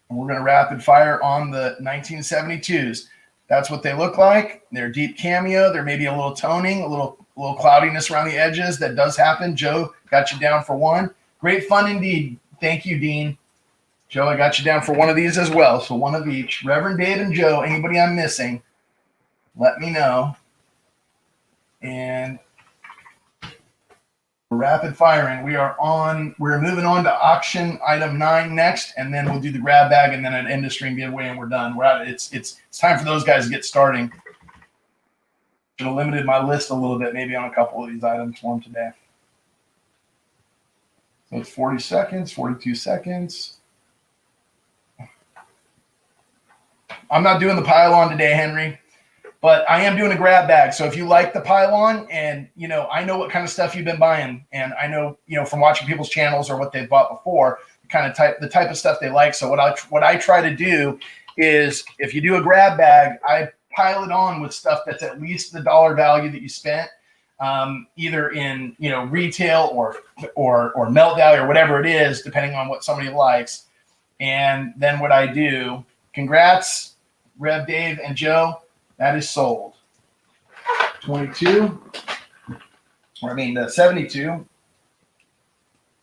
Speaker 1: And we're going to rapid fire on the 1972s. That's what they look like. They're deep cameo. There may be a little toning, a little cloudiness around the edges. That does happen. Joe got you down for 1. Great fun indeed. Thank you, Dean. Joe, I got you down for 1 of these as well. So 1 of each. Reverend Dave and Joe, anybody I'm missing, let me know. And Rapid firing. We're moving on to auction item 9 next, and then we'll do the grab bag and then an end of stream giveaway, and we're done. It's time for those guys to get starting. Should have limited my list a little bit, maybe on a couple of these items for them today. So it's 40 seconds, 42 seconds. I'm not doing the pylon today, Henry, but I am doing a grab bag. So if you like the pylon, and I know what kind of stuff you've been buying, and I know from watching people's channels or what they've bought before, the type of stuff they like. So what I try to do is, if you do a grab bag, I pile it on with stuff that's at least the dollar value that you spent, either in retail or melt value or whatever it is, depending on what somebody likes. And then what I do, congrats, Rev Dave and Joe. That is sold. 72. 72.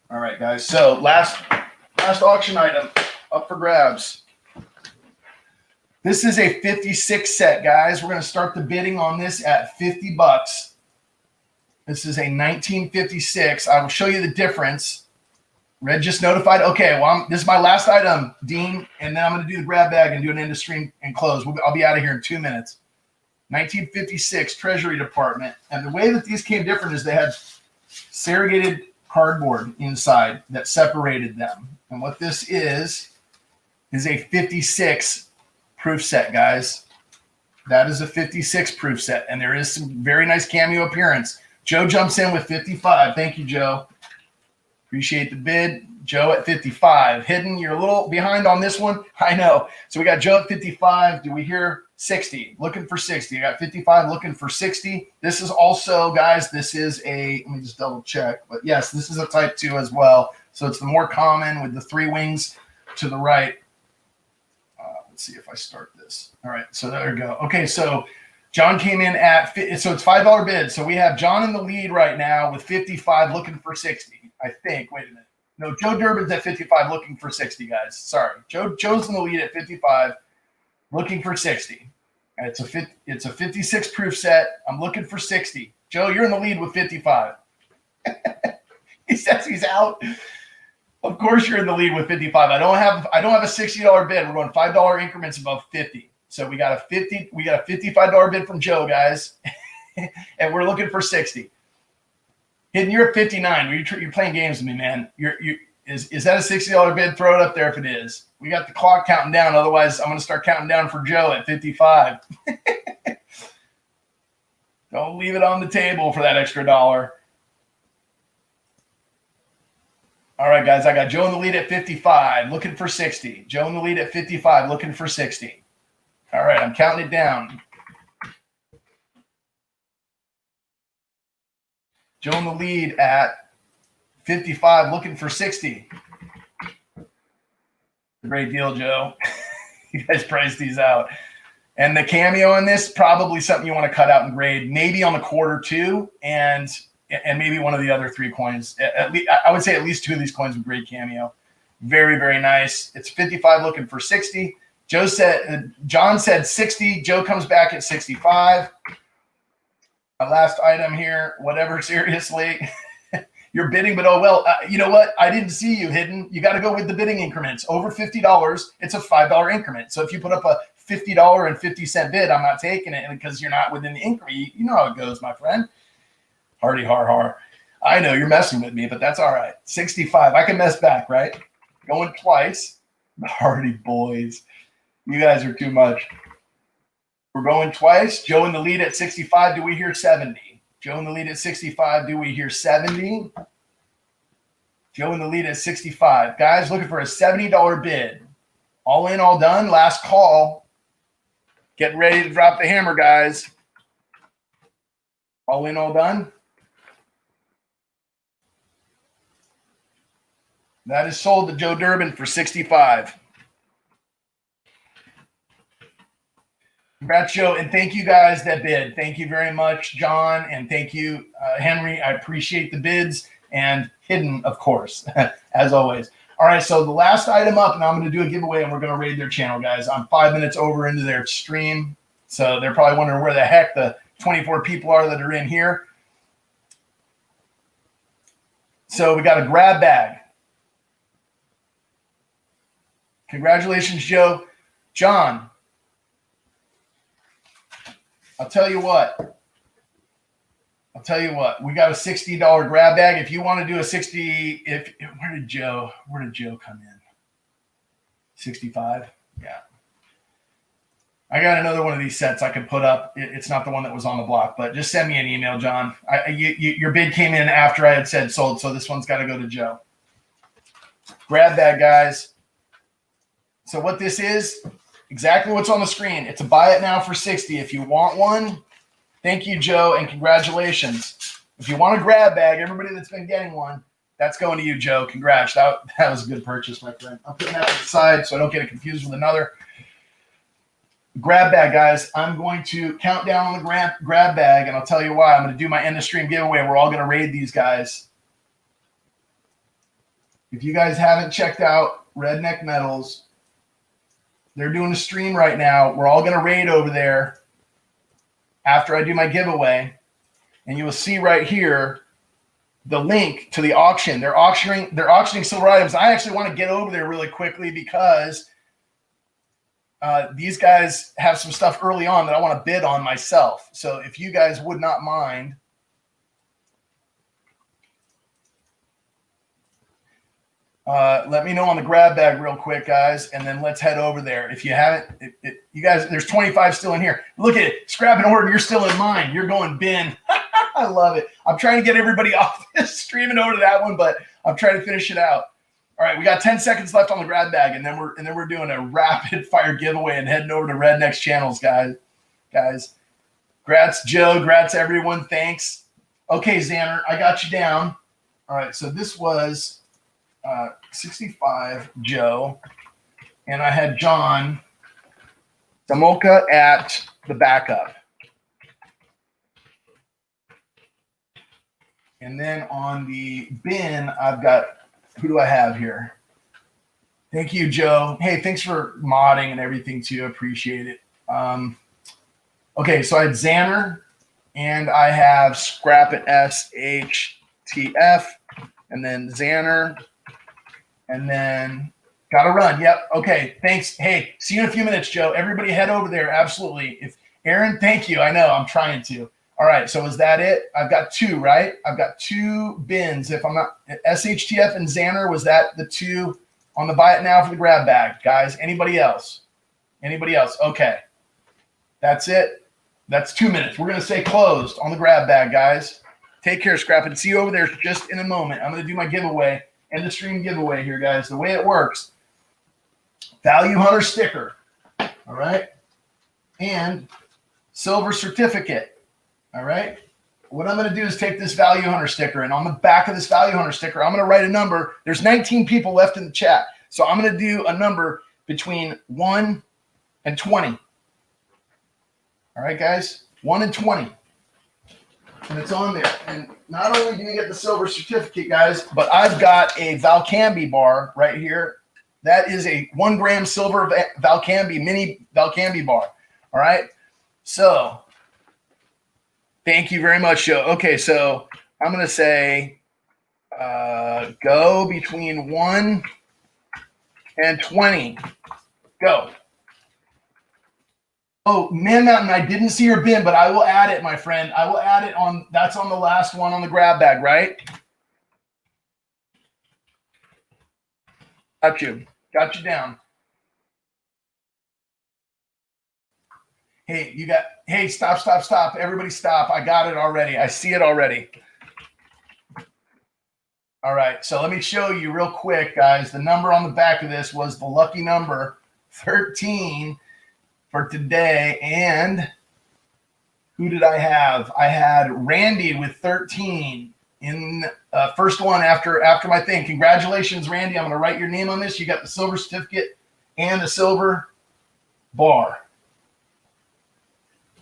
Speaker 1: All right, guys. So last auction item up for grabs. This is a 56 set, guys. We're going to start the bidding on this at $50. This is a 1956. I will show you the difference. Red just notified. Okay, well, this is my last item, Dean, and then I'm going to do the grab bag and do an end of stream and close. I'll be out of here in 2 minutes. 1956 Treasury Department. And the way that these came different is they had segregated cardboard inside that separated them. And what this is a 56 proof set, guys. That is a 56 proof set. And there is some very nice cameo appearance. Joe jumps in with 55. Thank you, Joe. Appreciate the bid. Joe at 55. Hidden, you're a little behind on this one. I know. So we got Joe at 55. Do we hear 60? Looking for 60. I got 55 looking for 60. This is also, guys, let me just double check. But yes, this is a type 2 as well. So it's the more common with the 3 wings to the right. Let's see if I start this. All right. So there we go. Okay. So John came in so it's $5 bid. So we have John in the lead right now with 55 looking for 60. I think. Wait a minute. No, Joe Durbin's at 55 looking for 60, guys. Sorry. Joe's in the lead at 55 looking for 60. And it's a 56 proof set. I'm looking for 60. Joe, you're in the lead with 55. He says he's out. Of course you're in the lead with 55. I don't have a $60 bid. We're going $5 increments above 50. So we got a $55 bid from Joe, guys. And we're looking for 60. Hidden, you're at 59. You're playing games with me, man. Is that a $60 bid? Throw it up there if it is. We got the clock counting down. Otherwise, I'm going to start counting down for Joe at 55. Don't leave it on the table for that extra dollar. All right, guys. I got Joe in the lead at 55, looking for 60. Joe in the lead at 55, looking for 60. All right, I'm counting it down. Joe in the lead at 55, looking for 60. Great deal, Joe. You guys priced these out. And the cameo in this, probably something you want to cut out and grade, maybe on the quarter 2 and maybe one of the other 3 coins. At least, I would say at least 2 of these coins with great cameo. Very, very nice. It's 55 looking for 60. John said 60. Joe comes back at 65. My last item here, whatever, seriously. You're bidding, but oh well. You know what? I didn't see you, Hidden. You got to go with the bidding increments. Over $50, it's a $5 increment. So if you put up a $50 and 50-cent bid, I'm not taking it because you're not within the increment. You know how it goes, my friend. Hardy har har. I know you're messing with me, but that's all right. 65. I can mess back, right? Going twice. The Hardy boys. You guys are too much. We're going twice. Joe in the lead at 65. Do we hear 70? Joe in the lead at 65. Do we hear 70? Joe in the lead at 65. Guys, looking for a $70 bid. All in, all done. Last call. Getting ready to drop the hammer, guys. All in, all done. That is sold to Joe Durbin for 65. Congrats, Joe, and thank you guys that bid. Thank you very much, John, and thank you, Henry. I appreciate the bids, and Hidden, of course, as always. All right, so the last item up, and I'm going to do a giveaway, and we're going to raid their channel, guys. I'm 5 minutes over into their stream, so they're probably wondering where the heck the 24 people are that are in here. So we got a grab bag. Congratulations, Joe. John, I'll tell you what. We got a $60 grab bag. If you want to do a 60, where did Joe come in? 65? Yeah. I got another one of these sets I could put up. It's not the one that was on the block, but just send me an email, John. Your bid came in after I had said sold, so this one's got to go to Joe. Grab bag, guys. So what this is, exactly what's on the screen. It's a buy it now for 60. If you want one, thank you, Joe, and congratulations. If you want a grab bag, everybody that's been getting one, that's going to you, Joe. Congrats. That was a good purchase, my friend. I'm putting that to the side so I don't get it confused with another. Grab bag, guys. I'm going to count down on the grab bag, and I'll tell you why. I'm going to do my end of stream giveaway. We're all going to raid these guys. If you guys haven't checked out Redneck Metals, they're doing a stream right now. We're all going to raid over there after I do my giveaway, and you will see right here the link to the auction. They're auctioning silver items. I actually want to get over there really quickly because these guys have some stuff early on that I want to bid on myself. So if you guys would not mind, let me know on the grab bag real quick, guys, and then let's head over there. If you haven't, you guys, there's 25 still in here. Look at it. Scrap and order, you're still in mine. You're going bin. I love it. I'm trying to get everybody off this streaming over to that one, but I'm trying to finish it out. All right, we got 10 seconds left on the grab bag, and then we're doing a rapid fire giveaway and heading over to Redneck's channels, guys. Grats, Joe. Grats, everyone. Thanks. Okay, Xander, I got you down. All right, so this was 65, Joe, and I had John Samolka at the backup. And then on the bin, I've got, who do I have here? Thank you, Joe. Hey, thanks for modding and everything too. Appreciate it. Okay, so I had Xander, and I have Scrap at SHTF, and then Xander, and then gotta run. Yep. Okay. Thanks. Hey, see you in a few minutes, Joe. Everybody head over there. Absolutely. If Aaron, thank you. I know I'm trying to. All right. So is that it? I've got two, right? I've got two bins. If I'm not SHTF and Xander, was that the two on the buy it now for the grab bag, guys? Anybody else? Okay. That's it. That's 2 minutes. We're going to stay closed on the grab bag, guys. Take care, Scrap, and see you over there just in a moment. I'm going to do my giveaway. End of stream giveaway here, guys. The way it works, Value Hunter sticker, all right, and silver certificate, all right. What I'm going to do is take this Value Hunter sticker, and on the back of this Value Hunter sticker, I'm going to write a number. There's 19 people left in the chat, so I'm going to do a number between 1 and 20. All right, guys, 1 and 20. And it's on there. And not only do you get the silver certificate, guys, but I've got a Valcambi bar right here. That is a 1 gram silver Valcambi, mini Valcambi bar. All right. So thank you very much, Joe. Okay, so I'm going to say go between 1 and 20. Go. Oh, Man Mountain, I didn't see your bin, but I will add it, my friend. I will add it on, that's on the last one on the grab bag, right? Got you down. Hey, stop. Everybody stop. I got it already. I see it already. All right, so let me show you real quick, guys. The number on the back of this was the lucky number 13. For today, and who did I have? I had Randy with 13 in first one after my thing. Congratulations, Randy. I'm going to write your name on this. You got the silver certificate and the silver bar.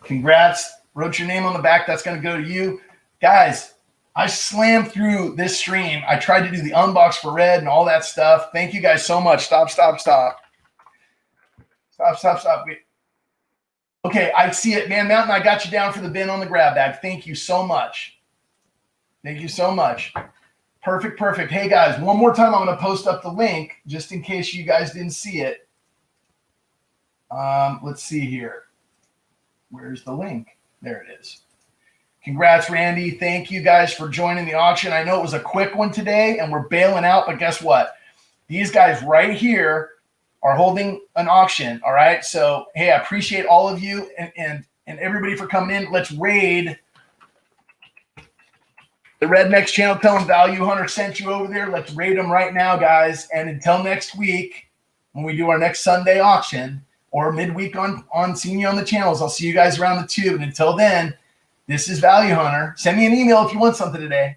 Speaker 1: Congrats. Wrote your name on the back. That's going to go to you. Guys, I slammed through this stream. I tried to do the unbox for red and all that stuff. Thank you guys so much. Stop. Stop. Okay, I see it. Man Mountain, I got you down for the bin on the grab bag. Thank you so much. Perfect, perfect. Hey, guys, one more time, I'm going to post up the link just in case you guys didn't see it. Let's see here. Where's the link? There it is. Congrats, Randy. Thank you guys for joining the auction. I know it was a quick one today, and we're bailing out, but guess what? These guys right here are holding an auction, all right? So, hey, I appreciate all of you and everybody for coming in. Let's raid the Rednecks channel. Tell them Value Hunter sent you over there. Let's raid them right now, guys. And until next week, when we do our next Sunday auction or midweek on seeing you on the channels, I'll see you guys around the tube. And until then, this is Value Hunter. Send me an email if you want something today.